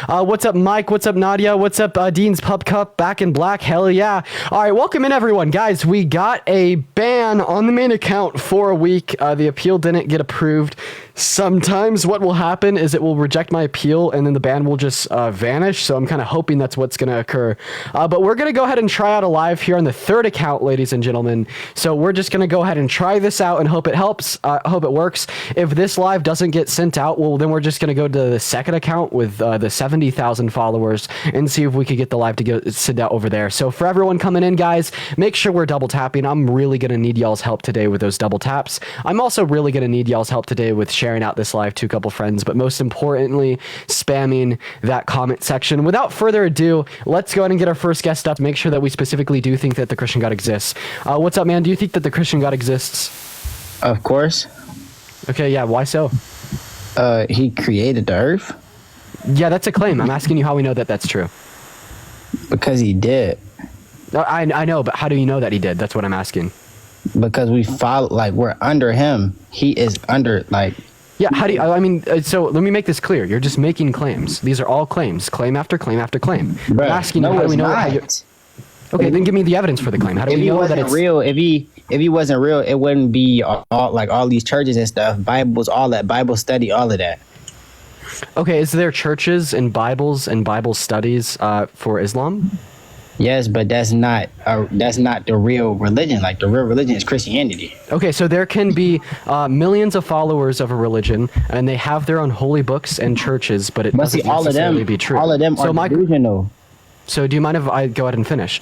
What's up, Mike? What's up, Nadia? What's up, Dean's Pub Cup? Back in black. Hell yeah. All right, welcome in, everyone. Guys, we got a ban on the main account for a week. The appeal didn't get approved. Sometimes what will happen is it will reject my appeal and then the ban will just vanish. So I'm kind of hoping that's what's going to occur. But we're going to go ahead and try out a live here on the third account, ladies and gentlemen. So we're just going to go ahead and try this out and hope it helps. Hope it works. If this live doesn't get sent out, well, then we're just going to go to the second account with the 70,000 followers and see if we could get the live to go send out over there. So for everyone coming in, guys, make sure we're double tapping. I'm really going to need y'all's help today with those double taps. I'm also really going to need y'all's help today with sharing out this live to a couple friends, but most importantly, spamming that comment section. Without further ado, let's go ahead and get our first guest up. Make sure that we specifically do think that the Christian God exists. What's up, man? Do you think that the Christian God exists? Of course. Okay, yeah. Why so? He created the earth. Yeah, that's a claim. I'm asking you how we know that that's true. Because he did. I know, but how do you know that he did? That's what I'm asking. Because we follow, like, we're under him. He is under, like... Yeah, how do you... I mean, so let me make this clear. You're just making claims. These are all claims. Claim after claim after claim. Bruh, I'm asking you, how do we know... Okay, then give me the evidence for the claim. How do we know that it's... real, if he wasn't real, it wouldn't be all these churches and stuff, Bibles, all that, Bible study, all of that. Okay, is there churches and Bibles and Bible studies for Islam? Yes, but that's not the real religion. Like, the real religion is Christianity. Okay, so there can be millions of followers of a religion, and they have their own holy books and churches, but it doesn't necessarily be true. All of them are delusional. So do you mind if I go ahead and finish?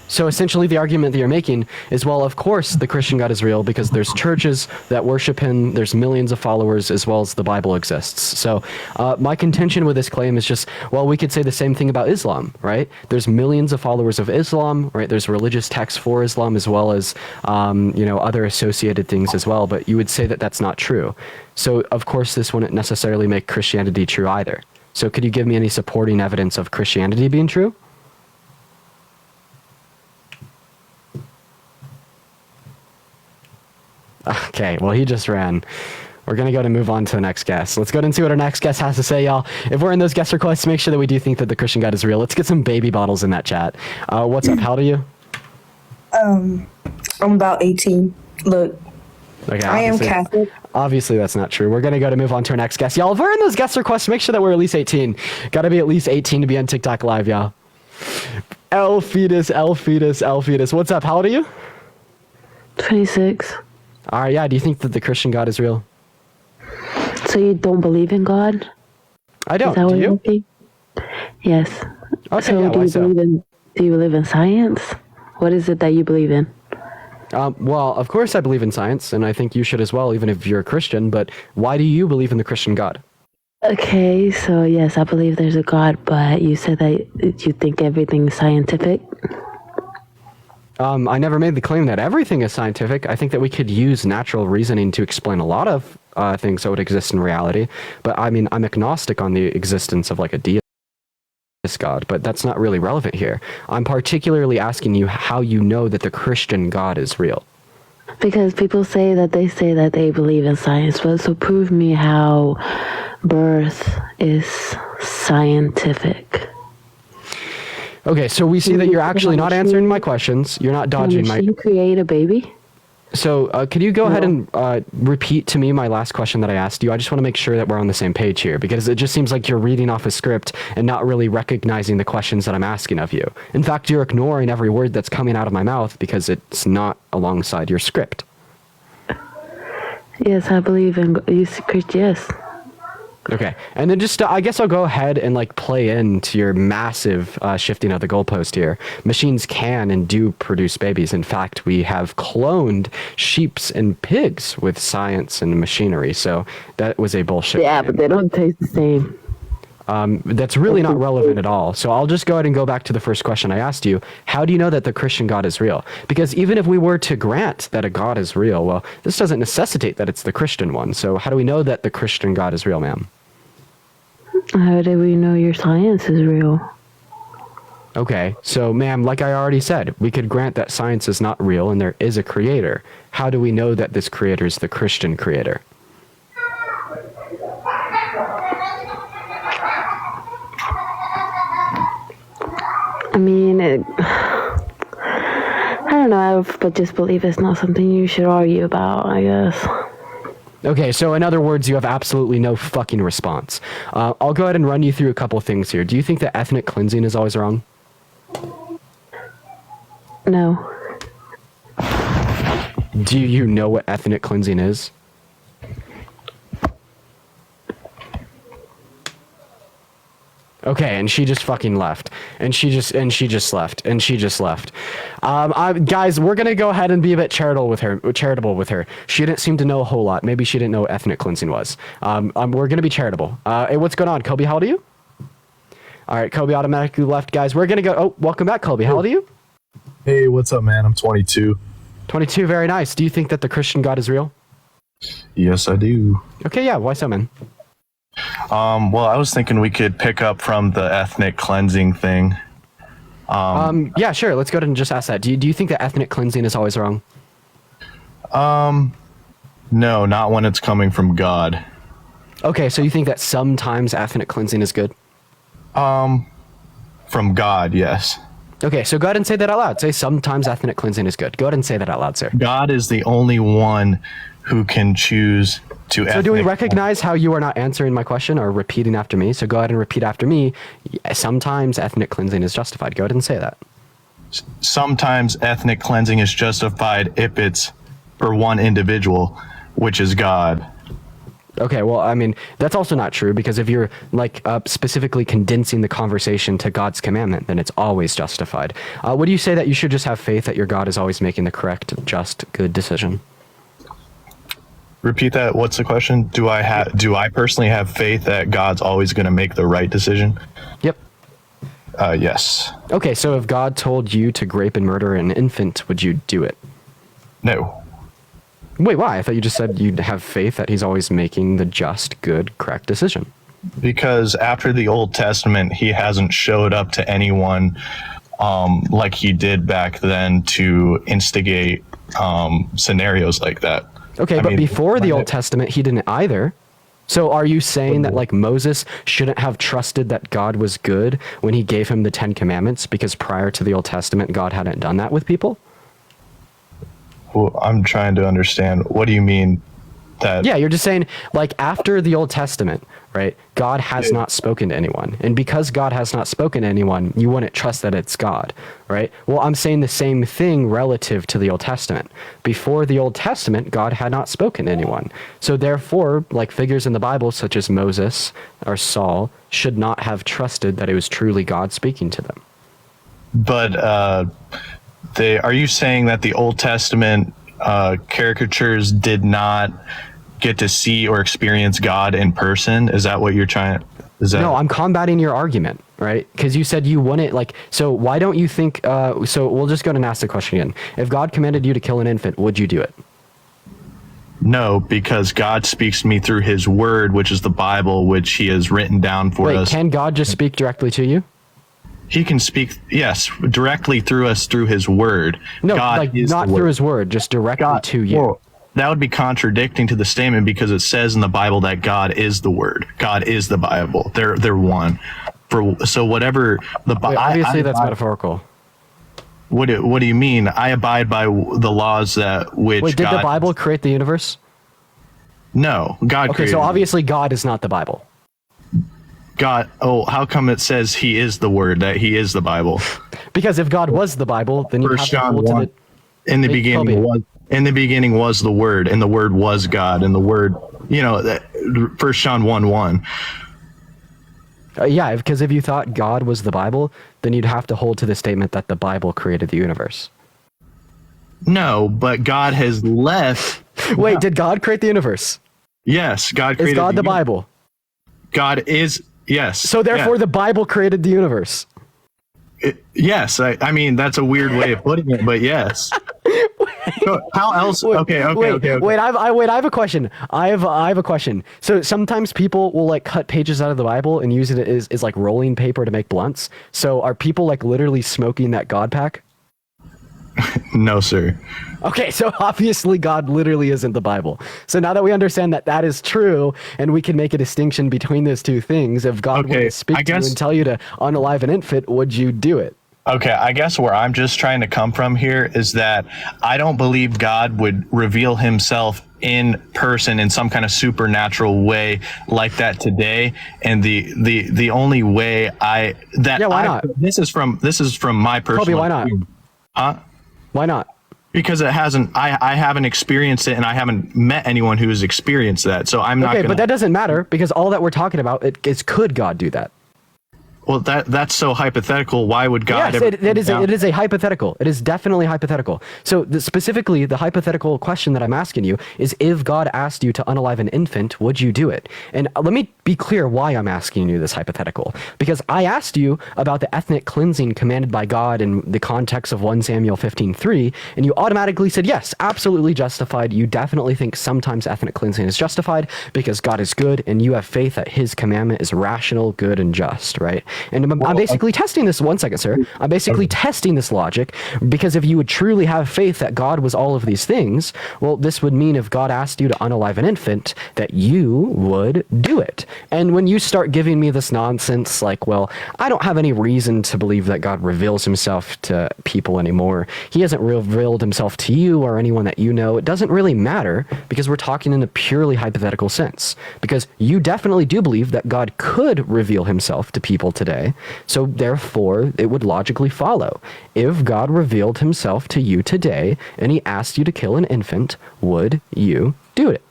So essentially the argument that you're making is, well, of course the Christian God is real because there's churches that worship him, there's millions of followers, as well as the Bible exists. So my contention with this claim is just, well, we could say the same thing about Islam, right? There's millions of followers of Islam, right? There's religious texts for Islam as well as, other associated things as well, but you would say that that's not true. So of course this wouldn't necessarily make Christianity true either. So could you give me any supporting evidence of Christianity being true? Okay, well, he just ran. We're going to go to move on to the next guest. Let's go and see what our next guest has to say, y'all. If we're in those guest requests, make sure that we do think that the Christian God is real. Let's get some baby bottles in that chat. What's up? How old are you? I'm about 18. Look, okay, I am Catholic. Obviously, that's not true. We're going to go to move on to our next guest. Y'all, if we're in those guest requests, make sure that we're at least 18. Got to be at least 18 to be on TikTok Live, y'all. L fetus. What's up? How old are you? 26. All right, yeah. Do you think that the Christian God is real? So you don't believe in God? I don't. Is that what Do you? you're thinking? Yes. Okay, so yeah, do you believe in science? What is it that you believe in? Well, of course I believe in science, and I think you should as well, even if you're a Christian, but why do you believe in the Christian God? Okay, so yes, I believe there's a God, but you said that you think everything's scientific? I never made the claim that everything is scientific. I think that we could use natural reasoning to explain a lot of things that would exist in reality. But I mean, I'm agnostic on the existence of like a deist God, but that's not really relevant here. I'm particularly asking you how you know that the Christian God is real. Because people say that they believe in science, but so prove me how birth is scientific. Okay, so we see that you're actually not answering my questions. You're not dodging my... Can you create a baby? So could you go ahead and repeat to me my last question that I asked you? I just want to make sure that we're on the same page here, because it just seems like you're reading off a script and not really recognizing the questions that I'm asking of you. In fact, you're ignoring every word that's coming out of my mouth because it's not alongside your script. Yes, I believe in... Yes. Okay, and then just, I guess I'll go ahead and like play into your massive shifting of the goalpost here. Machines can and do produce babies. In fact, we have cloned sheeps and pigs with science and machinery, so that was a bullshit. Yeah, but they don't taste the same. That's really not relevant at all. So I'll just go ahead and go back to the first question I asked you. How do you know that the Christian God is real? Because even if we were to grant that a God is real, well, this doesn't necessitate that it's the Christian one. So how do we know that the Christian God is real, ma'am? How do we know your science is real? Okay, so ma'am, like I already said, we could grant that science is not real and there is a creator. How do we know that this creator is the Christian creator? I mean, I don't know, but disbelief is not something you should argue about, I guess. Okay, so in other words, you have absolutely no fucking response. I'll go ahead and run you through a couple things here. Do you think that ethnic cleansing is always wrong? No. Do you know what ethnic cleansing is? Okay, and she just fucking left, and she just left. Guys, we're gonna go ahead and be a bit charitable with her. She didn't seem to know a whole lot. Maybe she didn't know what ethnic cleansing was. We're gonna be charitable. Hey, what's going on, Kobe? How old are you? All right, Kobe automatically left, guys. We're gonna go. Oh, welcome back, Kobe. How old are you? Hey, what's up, man? I'm 22. 22. Very nice. Do you think that the Christian God is real? Yes, I do. Okay, yeah. Why so, man? Well, I was thinking we could pick up from the ethnic cleansing thing. Yeah, sure. Let's go ahead and just ask that. Do you think that ethnic cleansing is always wrong? No, not when it's coming from God. Okay, so you think that sometimes ethnic cleansing is good? From God, yes. Okay, so go ahead and say that out loud. Say sometimes ethnic cleansing is good. Go ahead and say that out loud, sir. God is the only one who can choose to. So do we recognize how you are not answering my question or repeating after me? So go ahead and repeat after me. Sometimes ethnic cleansing is justified. Go ahead and say that. Sometimes ethnic cleansing is justified if it's for one individual, which is God. Okay, well, I mean, that's also not true, because if you're like specifically condensing the conversation to God's commandment, then it's always justified. Would you say that you should just have faith that your God is always making the correct, just, good decision? Repeat that. What's the question? Do I personally have faith that God's always going to make the right decision? Yep. Yes. Okay, so if God told you to rape and murder an infant, would you do it? No. Wait, why? I thought you just said you'd have faith that he's always making the just, good, correct decision. Because after the Old Testament, he hasn't showed up to anyone like he did back then to instigate scenarios like that. Okay, but before the Old Testament, he didn't either. So are you saying that like Moses shouldn't have trusted that God was good when he gave him the 10 Commandments, because prior to the Old Testament, God hadn't done that with people? Well, I'm trying to understand. What do you mean that? Yeah, you're just saying, like, after the Old Testament, right, God has not spoken to anyone. And because God has not spoken to anyone, you wouldn't trust that it's God, right? Well, I'm saying the same thing relative to the Old Testament. Before the Old Testament, God had not spoken to anyone. So therefore, like figures in the Bible, such as Moses or Saul, should not have trusted that it was truly God speaking to them. But are you saying that the Old Testament caricatures did not get to see or experience God in person? Is that what you're trying? No, I'm combating your argument, right? Because you said you wouldn't like. So why don't you think? So we'll just go and ask the question again. If God commanded you to kill an infant, would you do it? No, because God speaks to me through His Word, which is the Bible, which He has written down for us. Can God just speak directly to you? He can speak, yes, directly through us through His Word. No, God like is not through His Word, just directly to you. Well, that would be contradicting to the statement, because it says in the Bible that God is the Word. God is the Bible. They're one. So whatever the Bible. Obviously, that's metaphorical. What do you mean? I abide by the laws that which. Wait, did the Bible create the universe? No, God. Okay, so obviously God is not the Bible. God. Oh, how come it says He is the Word, that He is the Bible? Because if God was the Bible, then you have to hold to the. In the beginning was the Word, and the Word was God, and the Word, 1 John 1:1. Yeah, because if you thought God was the Bible, then you'd have to hold to the statement that the Bible created the universe. No, but God has left. Wait, did God create the universe? Yes, God created. Is God the Bible? God is, yes. So therefore, the Bible created the universe. Yes, I mean that's a weird way of putting it, but yes. So how else? Okay. Wait, I have a question. I have a question. So sometimes people will like cut pages out of the Bible and use it as like rolling paper to make blunts. So are people like literally smoking that God pack? No, sir. Okay, so obviously God literally isn't the Bible. So now that we understand that that is true, and we can make a distinction between those two things, if God were to speak to you and tell you to unalive an infant, would you do it? Okay, I guess where I'm just trying to come from here is that I don't believe God would reveal himself in person in some kind of supernatural way like that today. And the only way why not? This is from my personal Kobe, why not? opinion. Huh? Why not? Because I haven't experienced it, and I haven't met anyone who's experienced that. So I'm not Okay, gonna, but that doesn't matter because all that we're talking about is could God do that? well, that's so hypothetical. Why would God Yes, ever it is a hypothetical. It is definitely hypothetical. So specifically, the hypothetical question that I'm asking you is, if God asked you to unalive an infant, would you do it? And let me be clear why I'm asking you this hypothetical. Because I asked you about the ethnic cleansing commanded by God in the context of 1 Samuel 15:3, and you automatically said, yes, absolutely justified. You definitely think sometimes ethnic cleansing is justified because God is good, and you have faith that his commandment is rational, good, and just, right? And I'm basically testing this. One second, sir. I'm basically testing this logic because if you would truly have faith that God was all of these things, well, this would mean if God asked you to unalive an infant, that you would do it. And when you start giving me this nonsense, like, well, I don't have any reason to believe that God reveals himself to people anymore. He hasn't revealed himself to you or anyone that you know. It doesn't really matter because we're talking in a purely hypothetical sense. Because you definitely do believe that God could reveal himself to people today. So therefore, it would logically follow. If God revealed himself to you today and he asked you to kill an infant, would you do it?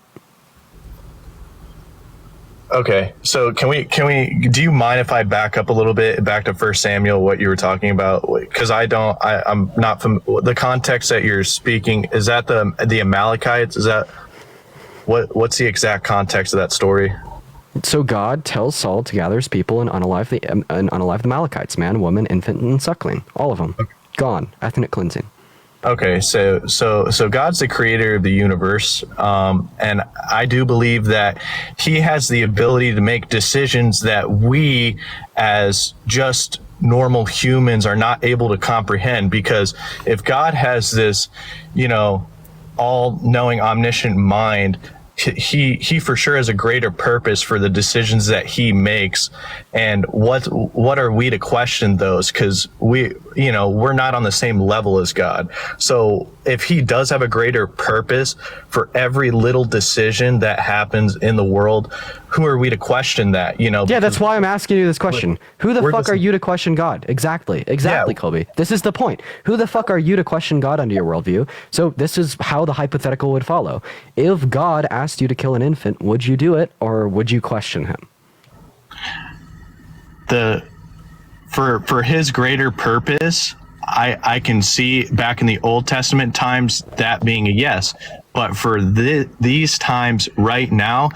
Okay, so can we do you mind if I back up a little bit back to 1 Samuel, what you were talking about? Because I'm not from the context that you're speaking. Is that the Amalekites? Is that what's the exact context of that story? So God tells Saul to gather his people and unalive the Amalekites, man, woman, infant, and suckling, all of them. Okay. Gone, ethnic cleansing. Okay, so God's the creator of the universe, and I do believe that he has the ability to make decisions that we, as just normal humans, are not able to comprehend. Because if God has this, all-knowing, omniscient mind, he for sure has a greater purpose for the decisions that he makes. And what are we to question those? Because we're not on the same level as God. So if he does have a greater purpose for every little decision that happens in the world, who are we to question that? Yeah, that's why I'm asking you this question. Who the fuck are you to question God? Exactly, yeah. Colby. This is the point. Who the fuck are you to question God under your worldview? So this is how the hypothetical would follow. If God asked you to kill an infant, would you do it, or would you question him? For his greater purpose, I can see back in the Old Testament times that being a yes, but for these times right now,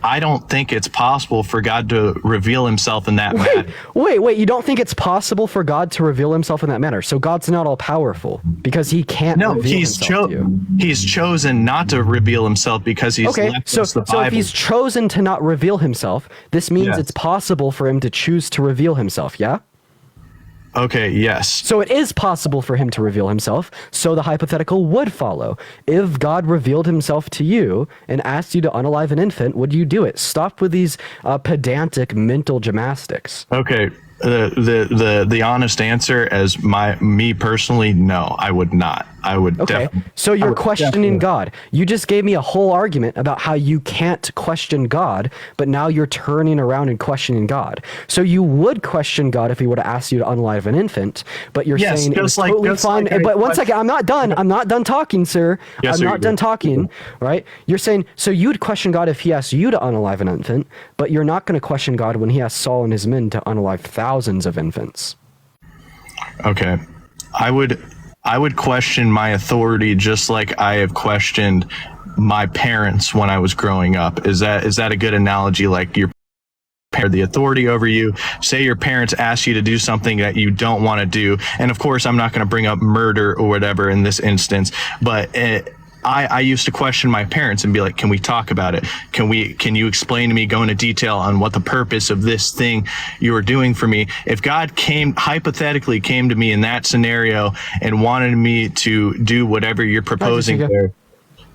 I don't think it's possible for God to reveal himself in that manner. Wait, you don't think it's possible for God to reveal himself in that manner? So God's not all powerful because he can't reveal himself to you. He's chosen not to reveal himself because he's left us the Bible. So if he's chosen to not reveal himself, this means it's possible for him to choose to reveal himself, yeah? Okay, yes. So it is possible for him to reveal himself, so the hypothetical would follow. If God revealed himself to you and asked you to unalive an infant, would you do it? Stop with these pedantic mental gymnastics. Okay, the honest answer as me personally, no, I would not. I would definitely. So you're questioning God. You just gave me a whole argument about how you can't question God, but now you're turning around and questioning God. So you would question God if he would have asked you to unalive an infant, but you're saying it was totally fine. But one second, I'm not done. I'm not done talking, sir. Yes, I'm not done talking, right? You're saying, so you would question God if he asked you to unalive an infant, but you're not going to question God when he asked Saul and his men to unalive thousands of infants. Okay. I would question my authority just like I have questioned my parents when I was growing up. Is that a good analogy? Like your parent, the authority over you. Say your parents ask you to do something that you don't want to do, and of course I'm not going to bring up murder or whatever in this instance, but I used to question my parents and be like, can we talk about it? Can you explain to me, go into detail on what the purpose of this thing you were doing for me? If God hypothetically came to me in that scenario and wanted me to do whatever you're proposing there,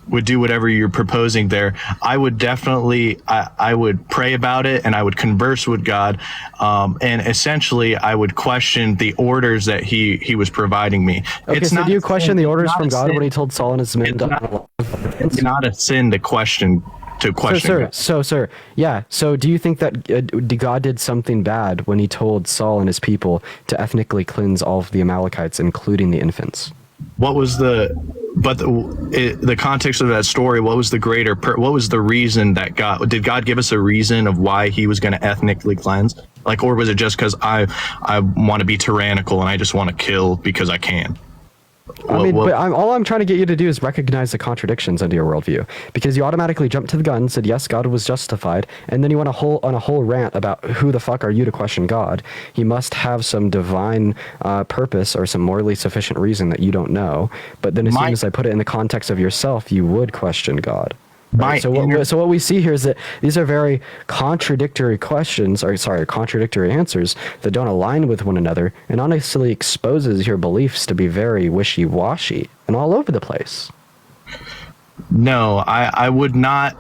would do whatever you're proposing there, I would definitely, I would pray about it, and I would converse with God, and essentially I would question the orders that he was providing me. Okay, so do you question the orders from God when he told Saul and his men to... It's not a sin to question God. Sir, yeah. So do you think that God did something bad when he told Saul and his people to ethnically cleanse all of the Amalekites, including the infants? What was the context of that story? What was the what was the reason that did God give us a reason of why he was going to ethnically cleanse? Like, or was it just because I want to be tyrannical and I just want to kill because I can? All I'm trying to get you to do is recognize the contradictions under your worldview, because you automatically jumped to the gun, said yes, God was justified, and then you went on a whole rant about who the fuck are you to question God. He must have some divine purpose or some morally sufficient reason that you don't know. But then as soon as I put it in the context of yourself, you would question God. Right? So what we see here is that these are very contradictory contradictory answers that don't align with one another, and honestly exposes your beliefs to be very wishy-washy and all over the place. No, I would not.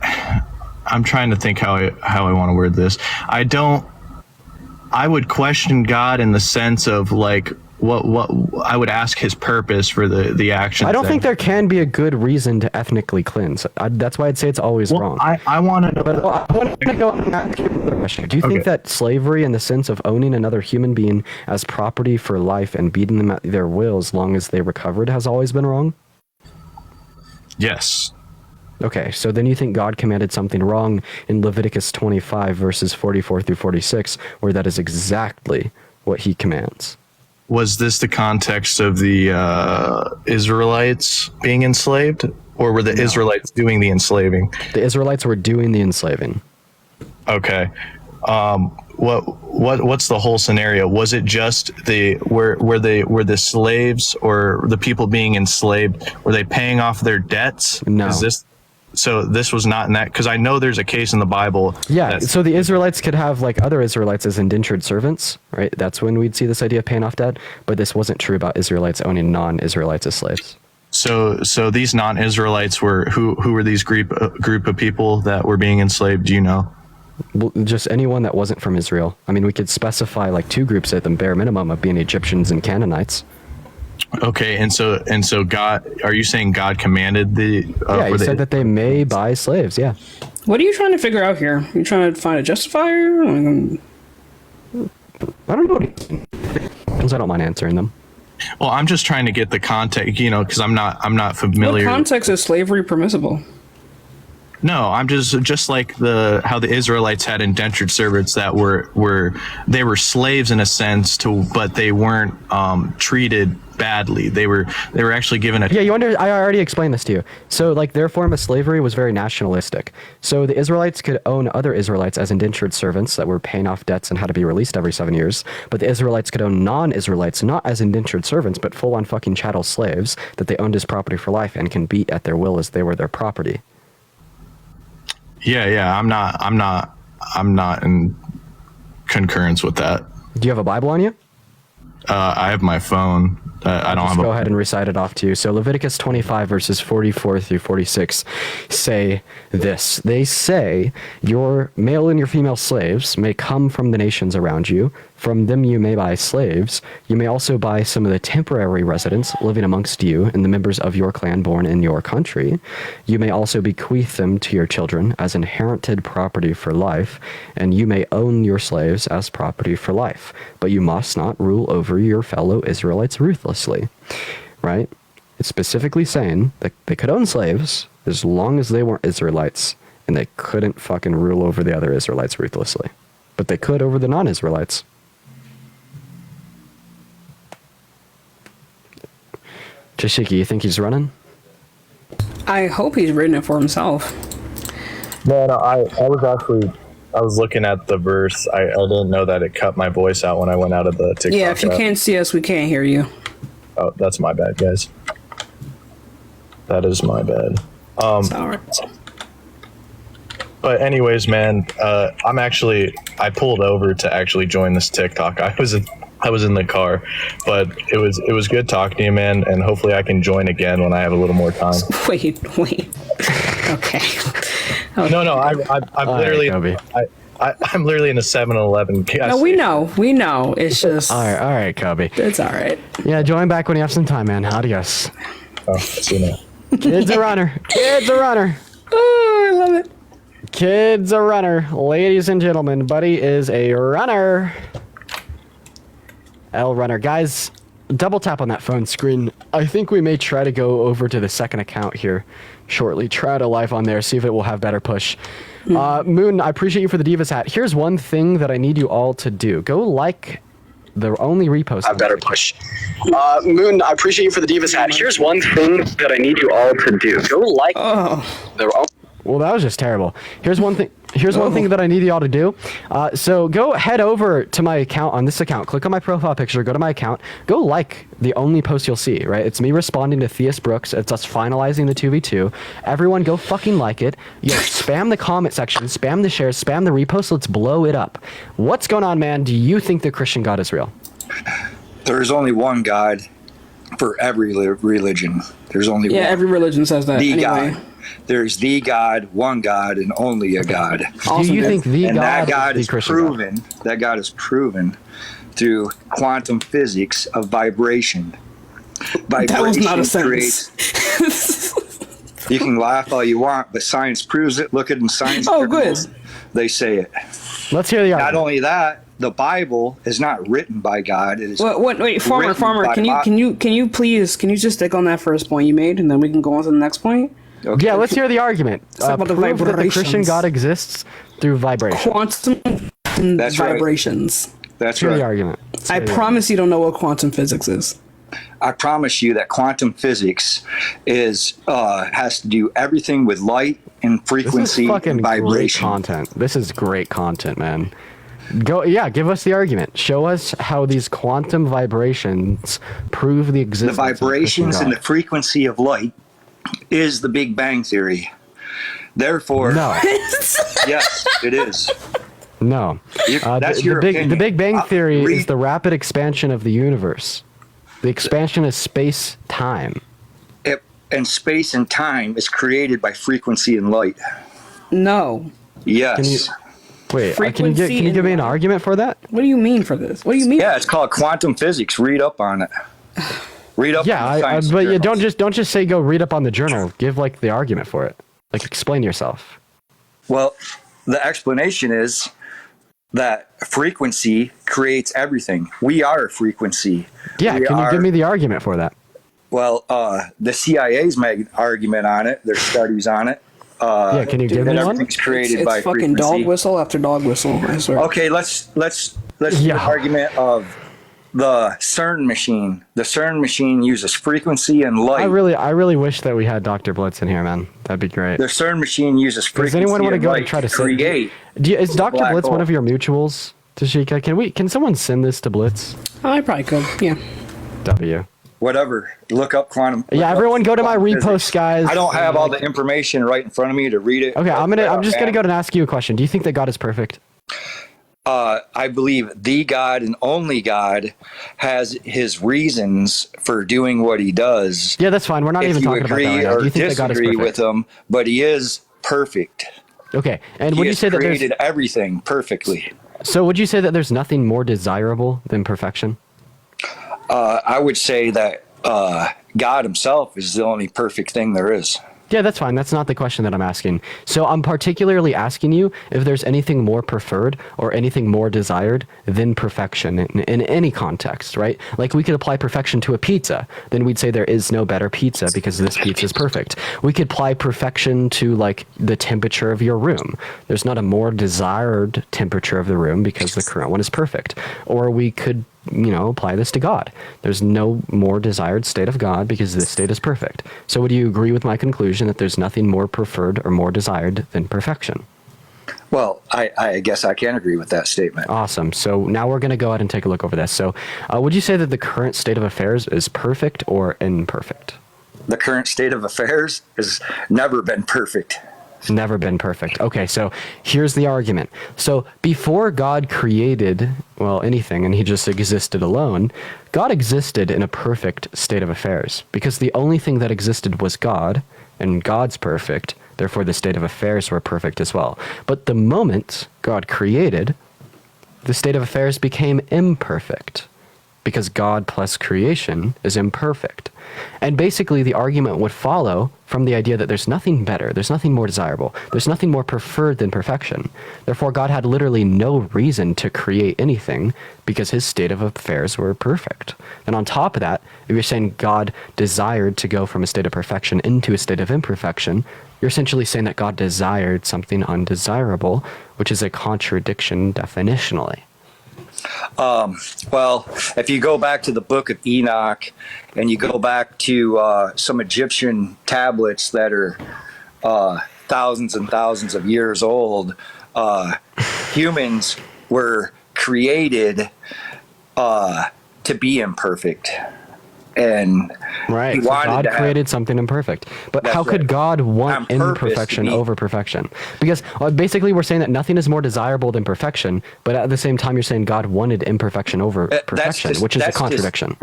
I'm trying to think how I want to word this. I would question God in the sense of like, what I would ask his purpose for the action. I don't think there can be a good reason to ethnically cleanse. That's why I'd say it's always wrong. I want to know. But I want to go and ask you another question. Do you think that slavery, in the sense of owning another human being as property for life and beating them at their will as long as they recovered, has always been wrong? Yes. Okay, so then you think God commanded something wrong in Leviticus 25 verses 44 through 46, where that is exactly what he commands. Was this the context of the Israelites being enslaved, or were the Israelites doing the enslaving? The Israelites were doing the enslaving. Okay. What's the whole scenario? Was it just were the slaves or the people being enslaved, were they paying off their debts? No. So this was not in that, because I know there's a case in the Bible. Yeah, so the Israelites could have like other Israelites as indentured servants, right? That's when we'd see this idea of paying off debt, but this wasn't true about Israelites owning non-Israelites as slaves. So these non-Israelites were, who were these group of people that were being enslaved, do you know? Well, just anyone that wasn't from Israel. I mean, we could specify like two groups at the bare minimum of being Egyptians and Canaanites. Okay, and so God, are you saying God commanded the? He said that they may buy slaves. Yeah. What are you trying to figure out here? Are you trying to find a justifier? I don't know. I don't mind answering them. Well, I'm just trying to get the context, because I'm not familiar. What context is slavery permissible? No, I'm just like how the Israelites had indentured servants that were slaves in a sense but they weren't treated badly. They were actually given a... Yeah, I already explained this to you. So like their form of slavery was very nationalistic. So the Israelites could own other Israelites as indentured servants that were paying off debts and had to be released every 7 years. But the Israelites could own non-Israelites, not as indentured servants, but full-on fucking chattel slaves that they owned as property for life and can beat at their will as they were their property. Yeah, I'm not in concurrence with that. Do you have a Bible on you? I have my phone. I don't have Go ahead and recite it off to you. So Leviticus 25 verses 44 through 46 say this. They say, your male and your female slaves may come from the nations around you. From them you may buy slaves. You may also buy some of the temporary residents living amongst you and the members of your clan born in your country. You may also bequeath them to your children as inherited property for life, and you may own your slaves as property for life. But you must not rule over your fellow Israelites ruthlessly. Right? It's specifically saying that they could own slaves as long as they weren't Israelites, and they couldn't fucking rule over the other Israelites ruthlessly. But they could over the non-Israelites. Jashiki, you think he's running? I hope he's written it for himself. No, I was looking at the verse. I didn't know that it cut my voice out when I went out of the TikTok. Yeah, if you can't see us, we can't hear you. Oh, that's my bad, guys. That is my bad. Sorry. But anyways, man, I pulled over to actually join this TikTok. I I was in the car, but it was good talking to you, man. And hopefully I can join again when I have a little more time. Wait. Okay. No, I'm literally, Kobe. I'm literally in a 7-Eleven. No, we know. It's just. All right, Kobe. It's all right. Yeah, join back when you have some time, man. Adios. Oh, see you now. Kid's a runner. Kid's a runner. Oh, I love it. Kid's a runner. Ladies and gentlemen, Buddy is a runner. L runner. Guys, double tap on that phone screen. I think we may try to go over to the second account here shortly. Try to live on there, see if it will have better push. Moon, I appreciate you for the Divas hat. Here's one thing that I need you all to do. Go like the only repost. A better push. Moon, I appreciate you for the Divas hat. Here's one thing that I need you all to do. Go like the. Well, that was just terrible. Here's one thing. Here's one thing that I need y'all to do. So go head over to my account on this account. Click on my profile picture. Go to my account. Go like the only post you'll see. Right? It's me responding to Theus Brooks. It's us finalizing the 2v2. Everyone, go fucking like it. Yo, spam the comment section. Spam the shares. Spam the repost. Let's blow it up. What's going on, man? Do you think the Christian God is real? There's only one God for every religion. There's only one. Yeah, every religion says that. The Anyway. God. There's the God, one God, and only a God. Awesome, Do you dude. think the And God, that God is is the Christian proven. God? That God is proven through quantum physics of vibration. That was not a Vibration sentence. You can laugh all you want, but science proves it. Look at in science. Oh, good. journals. They say it. Let's hear the Not argument. only that, the Bible is not written by God. It is Wait, Farmer, written by can you please just stick on that first point you made, and then we can go on to the next point? Okay. Yeah, let's hear the argument. talk about the Prove that the Christian vibrations. God exists through vibration. Quantum That's right. vibrations. That's Hear the right. argument. Let's I hear the promise you don't know what quantum physics is. I promise you that quantum physics has to do everything with light and This is frequency fucking and great vibration. content. This is great content, man. Give us the argument. Show us how these quantum vibrations prove the The existence of the Christian vibrations and the God. frequency of light is the Big Bang Theory. Therefore, No, yes, it is. no. That's The your Big opinion. Bang Theory Read- is the rapid expansion of the universe. The expansion of space-time. And space and time is created by frequency and light. No. Yes. Can you wait? Can you Frequency give me an and light. argument for that? What do you mean for this? What do you mean? Yeah, it's called quantum physics. Read up on it. Read up. Yeah, on the science but you journals. don't just say go read up on the journal. Give like the argument for it. Like explain yourself. Well, the explanation is that frequency creates everything. We are frequency. Yeah, We can you are- give me the argument for that? Well, the CIA's made argument on it. There's studies on it. Yeah, can you give that me one? everything's created It's by fucking frequency. dog whistle after dog whistle. I swear. Okay, let's do Yeah. the argument of the CERN machine. The CERN machine uses frequency and light. I really wish that we had Dr. Blitz in here, man. That'd be great. The CERN machine uses Does frequency anyone want to and go light and try to create. Is Dr. black Blitz one hole. of your mutuals, Tashika? Can someone send this to Blitz? I probably could. Yeah. W. Whatever. Look up quantum. Yeah, everyone go to my quantum repost, physics. guys. I don't have all the information right in front of me to read it. Okay, I'm just gonna go and ask you a question. Do you think that God is perfect? I believe the God and only God has his reasons for doing what he does. Yeah, that's fine. We're not If even you talking about that agree right now. Do or you think that God is disagree perfect? with him, but he is perfect. Okay, and He would you has say that there's created everything perfectly. so? Would you say that there's nothing more desirable than perfection? I would say that God himself is the only perfect thing there is. Yeah, that's fine. That's not the question that I'm asking. So I'm particularly asking you if there's anything more preferred or anything more desired than perfection in any context, right? Like we could apply perfection to a pizza, then we'd say there is no better pizza because this pizza is perfect. We could apply perfection to like the temperature of your room. There's not a more desired temperature of the room because the current one is perfect. Or we could apply this to God. There's no more desired state of God because this state is perfect. So would you agree with my conclusion that there's nothing more preferred or more desired than perfection? Well, I guess I can agree with that statement. Awesome. So now we're going to go ahead and take a look over this. So would you say that the current state of affairs is perfect or imperfect? The current state of affairs has never been perfect. Never been perfect. Okay, so here's the argument. So before God created, well, anything, and he just existed alone, God existed in a perfect state of affairs because the only thing that existed was God, and God's perfect. Therefore, the state of affairs were perfect as well. But the moment God created, the state of affairs became imperfect because God plus creation is imperfect. And basically, the argument would follow from the idea that there's nothing better, there's nothing more desirable, there's nothing more preferred than perfection. Therefore, God had literally no reason to create anything because his state of affairs were perfect. And on top of that, if you're saying God desired to go from a state of perfection into a state of imperfection, you're essentially saying that God desired something undesirable, which is a contradiction definitionally. Well, if you go back to the book of Enoch and you go back to some Egyptian tablets that are thousands and thousands of years old, humans were created to be imperfect. And right, he so wanted God to have- created something imperfect. But That's how could right. God want On purpose to imperfection be- over perfection? Because basically we're saying that nothing is more desirable than perfection, but at the same time you're saying God wanted imperfection over perfection, which is a contradiction.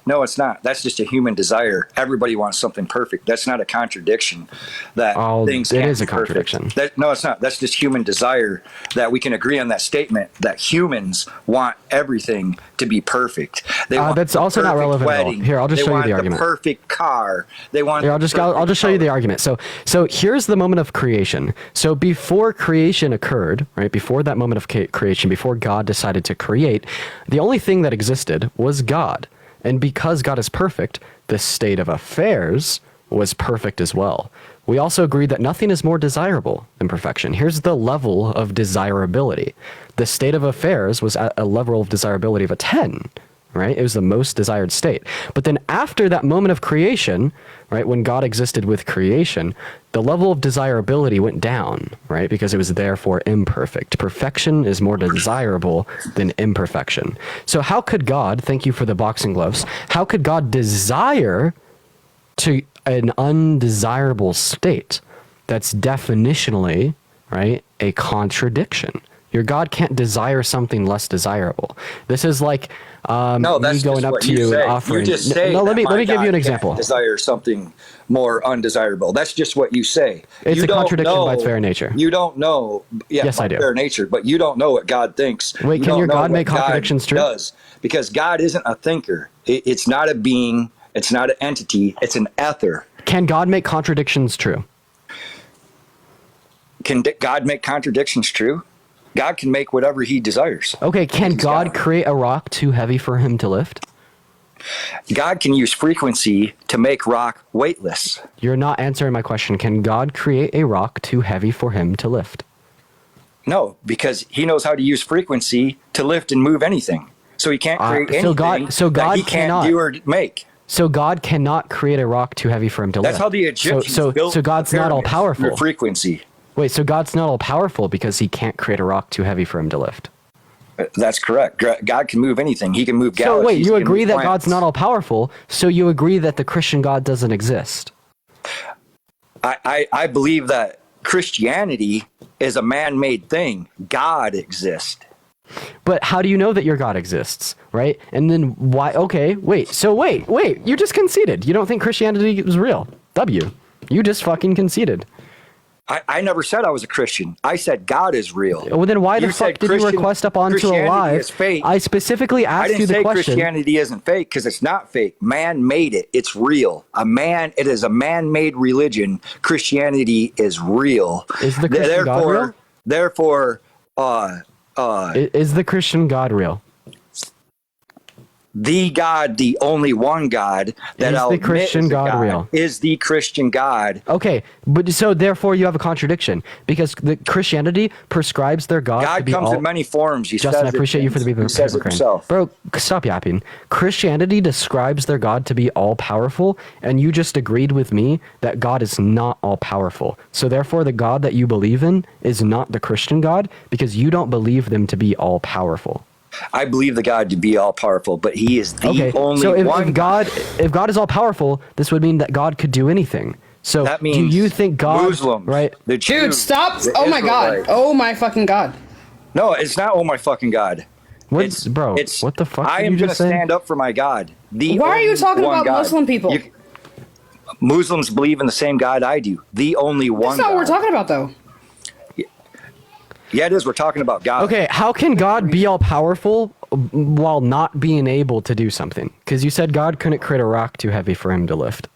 No, it's not. That's just a human desire. Everybody wants something perfect. That's not a contradiction. That things it can't is a be perfect. contradiction. No, it's not. That's just human desire. That we can agree on that statement that humans want everything to be perfect. They want that's the also not perfect relevant at all. wedding. Here, I'll just They show you want the argument. Perfect car. They want. Here, I'll just show you the argument. So here's the moment of creation. So before creation occurred, right? Before that moment of creation, before God decided to create, the only thing that existed was God. And because God is perfect, the state of affairs was perfect as well. We also agreed that nothing is more desirable than perfection. Here's the level of desirability. The state of affairs was at a level of desirability of a 10. Right? It was the most desired state. But then after that moment of creation, right, when God existed with creation, the level of desirability went down, right? Because it was therefore imperfect. Perfection is more desirable than imperfection. So how could God, thank you for the boxing gloves, how could God desire to an undesirable state? That's definitionally, right, a contradiction. Your God can't desire something less desirable. This is like No, that's me going just up what to you you say. and offering. You just say no, let that me my give God you an can't example. Desire something more undesirable. That's just what you say. It's You a don't contradiction by know- its very nature. You don't know. Yeah, Yes, by I do. Very nature, but you don't know what God thinks. Wait, You can don't your know God what make contradictions true? Does because God isn't a thinker. It's not a being. It's not an entity. It's an ether. Can God make contradictions true? Can God make contradictions true? God can make whatever He desires. Okay, can He's God create a rock too heavy for him to lift? God can use frequency to make rock weightless. You're not answering my question. Can God create a rock too heavy for him to lift? No, because He knows how to use frequency to lift and move anything. So He can't create so anything God that He can't cannot. do or make. So God cannot create a rock too heavy for him to lift. That's how the Egyptians built so God's the not all pyramids, powerful. through frequency. Wait, so God's not all powerful because he can't create a rock too heavy for him to lift. That's correct. God can move anything. He can move So galaxies. wait, you he can agree move that planets. God's not all powerful, so you agree that the Christian God doesn't exist. I believe that Christianity is a man-made thing. God exists. But how do you know that your God exists, right? And then why? Okay, wait. So wait. You just conceded. You don't think Christianity is real. W. You just fucking conceded. I never said I was a Christian. I said God is real. Well, then why the You fuck said did you Christian- request up onto a Christianity live? is fake. I specifically I asked you didn't the say question. Christianity isn't fake because it's not fake. Man made it. It's real. It is a man-made religion. Christianity is real. Is the Christian God real? Therefore, Is the Christian God real? the God, the only one God that Is I'll the admit Christian is a God real? is the Christian God. Okay, but so therefore you have a contradiction because the Christianity prescribes their God to God be comes all. in many forms. He Justin, I says it, appreciate you for the He says it hypocrite. himself. Bro, stop yapping. Christianity describes their God to be all powerful, and you just agreed with me that God is not all powerful. So therefore, the God that you believe in is not the Christian God because you don't believe them to be all powerful. I believe the God to be all powerful, but He is the Okay, only so one. if God is all powerful, this would mean that God could do anything. So That do means you think God, Muslims, right? the Dude, Jews, stop! the Oh my god! Israelites. Oh my fucking god! No, it's not. Oh my fucking god! What's bro? What the fuck I did am you going to just say? stand up for my God. Why are you only talking one about God. Muslim people? Muslims believe in the same God I do. The only one. That's not God. what we're talking about, though. Yeah, it is. We're talking about God. Okay, how can God be all powerful while not being able to do something? Because you said God couldn't create a rock too heavy for him to lift.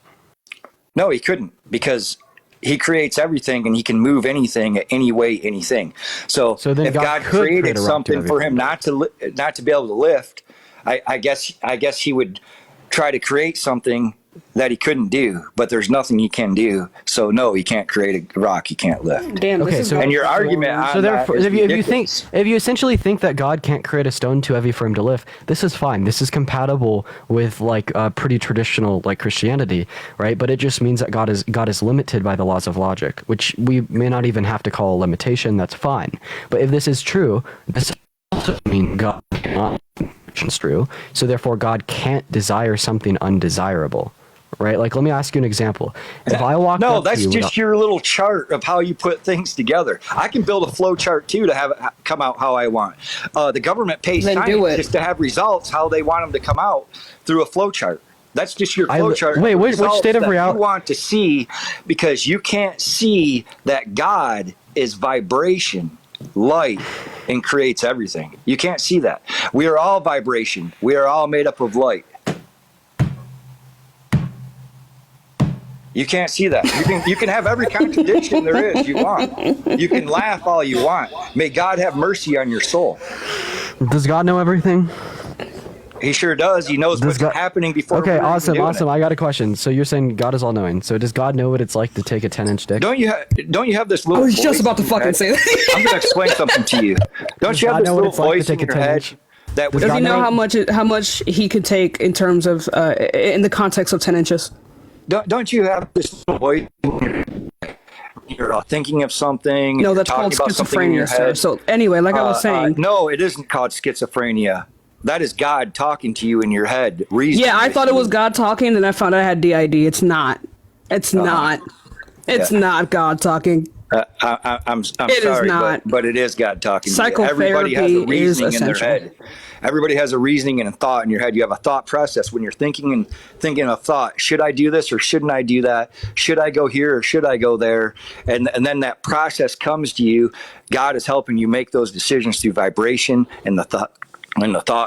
No, he couldn't, because he creates everything and he can move anything any way, anything. So then if God God could create created a rock something heavy for for him not to be able to lift, I guess he would try to create something that he couldn't do, but there's nothing he can do. So no, he can't create a rock he can't lift. Damn. Okay, This is so- about- And your argument on So therefore, that is if you essentially think that God can't create a stone too heavy for him to lift, this is fine. This is compatible with like pretty traditional like Christianity, right? But it just means that God is limited by the laws of logic, which we may not even have to call a limitation. That's fine. But if this is true, this also means God cannot. It's true. So therefore, God can't desire something undesirable. Right? Like, let me ask you an example. If I walk No, up to that's you just your little chart of how you put things together. I can build a flow chart too to have it come out how I want. The government pays Then do it. scientists to have results how they want them to come out through a flow chart. That's just your flow chart. wait, of which results state of that reality- you want to see, because you can't see that God is vibration, light, and creates everything. You can't see that. We are all vibration. We are all made up of light. You can't see that. You can have every contradiction there is you want. You can laugh all you want. May God have mercy on your soul. Does God know everything? He sure does. He knows what's God- happening before. Okay, we're even awesome. doing it. I got a question. So you're saying God is all knowing. So does God know what it's like to take a 10-inch dick? Don't you have this little? I was just voice about to in your fucking head? say that. I'm going to explain something to you. Don't Does you have God this know what little it's like to voice in take a your 10-inch? head that Does Does God he know know- how much he could take in terms of in the context of 10 inches? Don't you have this little voice? You're thinking of something. No, you're that's called talking about something in your schizophrenia, sir. head. So anyway, like I was saying, No, it isn't called schizophrenia. That is God talking to you in your head. Reasoning yeah, I with thought it you. was God talking, then I found out I had DID. It's not. It's not. It's Yeah. not God talking. I'm It is sorry, not. but it is God talking to you. Everybody has a Psychotherapy is reasoning in their essential. head. Everybody has a reasoning and a thought in your head. You have a thought process when you're thinking a thought. Should I do this or shouldn't I do that? Should I go here or should I go there? And then that process comes to you. God is helping you make those decisions through vibration and the thought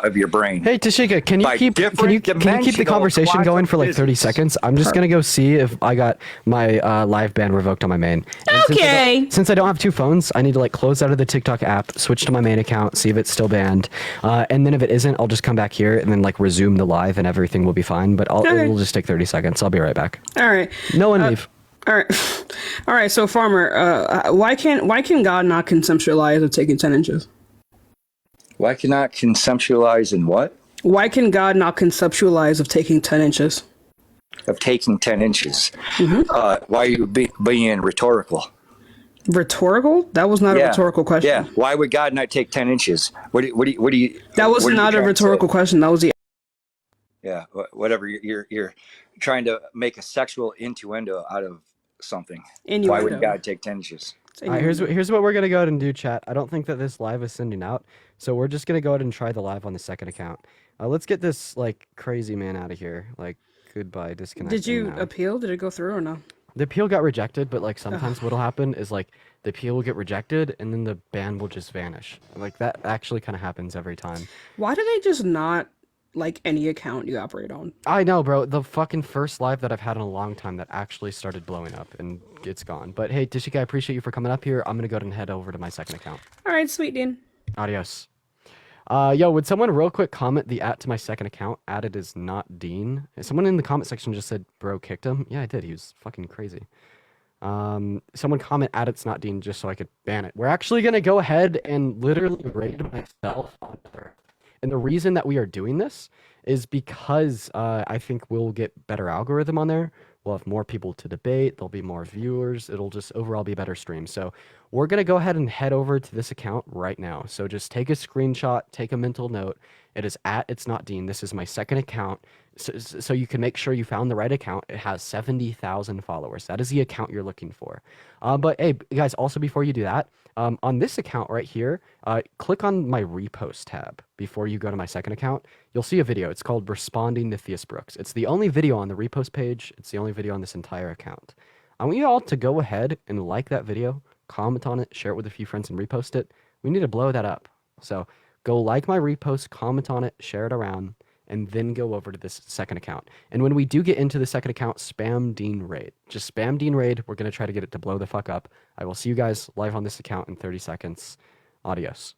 of your brain. Hey Tashika, can you By keep the different conversation going for like dimensional 30 seconds? I'm just gonna go see if I got my live ban revoked on my main. And Okay. Since I don't have two phones, I need to like close out of the TikTok app, switch to my main account, see if it's still banned, and then if it isn't, I'll just come back here and then like resume the live, and everything will be fine. But Okay. it'll just take 30 seconds. I'll be right back. All right. No one leave. All right. All right. So, Farmer, why can God not conceptualize of taking 10 inches? Why cannot conceptualize in what? Why can God not conceptualize of taking 10 inches? Of taking 10 inches. Mm-hmm. Why are you being rhetorical? Rhetorical? That was not a rhetorical question. Yeah. Why would God not take 10 inches? What do you That was what are you not a trying to rhetorical say? question. That was the. Yeah. Whatever. You're trying to make a sexual innuendo out of something. Why Innuendo. would God take 10 inches? All right, here's what we're gonna go ahead and do, chat. I don't think that this live is sending out, so we're just gonna go ahead and try the live on the second account. Let's get this like crazy man out of here. Like, goodbye, disconnect. Did you now. appeal? Did it go through or no? The appeal got rejected, but like sometimes what'll happen is like the appeal will get rejected and then the ban will just vanish. Like that actually kind of happens every time. Why do they just not like any account you operate on? I know, bro. The fucking first live that I've had in a long time that actually started blowing up and it's gone. But hey, Tashika, I appreciate you for coming up here. I'm gonna go ahead and head over to my second account. All right, sweet Dean. Adios. Yo, would someone real quick comment the @ to my second account? Added is not Dean. Someone in the comment section just said bro kicked him. Yeah, I did. He was fucking crazy. Someone comment it's not Dean just so I could ban it. We're actually gonna go ahead and literally raid myself on Twitter. And the reason that we are doing this is because I think we'll get better algorithm on there. We'll have more people to debate. There'll be more viewers. It'll just overall be a better stream. So we're going to go ahead and head over to this account right now. So just take a screenshot, take a mental note, It is at It's Not Dean. This is my second account. So you can make sure you found the right account. It has 70,000 followers. That is the account you're looking for. But hey, guys, also before you do that, on this account right here, click on my repost tab before you go to my second account. You'll see a video. It's called Responding to Theus Brooks. It's the only video on the repost page. It's the only video on this entire account. I want you all to go ahead and like that video, comment on it, share it with a few friends, and repost it. We need to blow that up. So go like my repost, comment on it, share it around, and then go over to this second account. And when we do get into the second account, spam Dean Raid. Just spam Dean Raid. We're going to try to get it to blow the fuck up. I will see you guys live on this account in 30 seconds. Adios.